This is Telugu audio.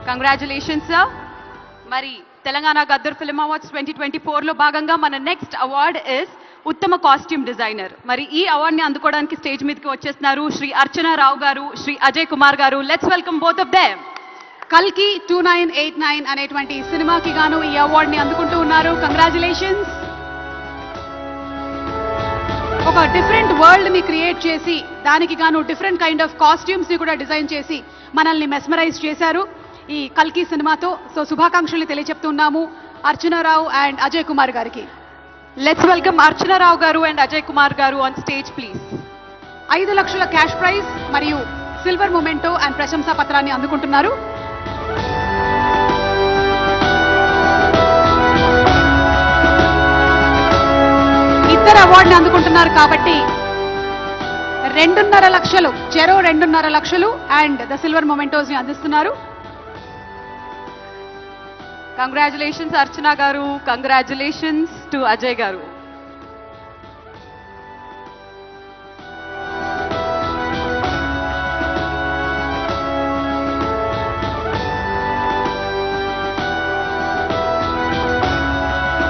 Congratulations sir. మరి తెలంగాణ గద్దర్ ఫిల్మ్ అవార్డ్స్ 2024లో భాగంగా మన నెక్స్ట్ అవార్డ్ ఇస్ ఉత్తమ కాస్ట్యూమ్ డిజైనర్. మరి ఈ అవార్డుని అందుకోవడానికి స్టేజ్ మీదకి వచ్చేస్తున్నారు శ్రీ అర్చన రావు గారు, శ్రీ అజయ్ కుమార్ గారు. Let's welcome both of them. కల్కి 2989 అనేటువంటి సినిమాకి గాను ఈ అవార్డుని అందుకుంటూ ఉన్నారు. కంగ్రాచులేషన్స్. ఒక డిఫరెంట్ వరల్డ్ ని క్రియేట్ చేసి దానికి గాను డిఫరెంట్ కైండ్ ఆఫ్ కాస్ట్యూమ్స్ ని కూడా డిజైన్ చేసి మనల్ని మెస్మరైజ్ చేశారు ఈ కల్కి సినిమాతో. సో శుభాకాంక్షలు తెలియజెప్తున్నాము అర్చనారావు అండ్ అజయ్ కుమార్ గారికి. లెట్స్ వెల్కమ్ అర్చనారావు గారు అండ్ అజయ్ కుమార్ గారు ఆన్ స్టేజ్ ప్లీజ్. 5 లక్షల క్యాష్ ప్రైజ్ మరియు సిల్వర్ మొమెంటో అండ్ ప్రశంసా పత్రాన్ని అందుకుంటున్నారు. ఇద్దరు అవార్డుని అందుకుంటున్నారు కాబట్టి 2.5 లక్షలు, చెరో 2.5 లక్షలు అండ్ ద సిల్వర్ మొమెంటోస్ ని అందిస్తున్నారు. కంగ్రాచులేషన్స్ అర్చన గారు, కంగ్రాచులేషన్స్ టు అజయ్ గారు.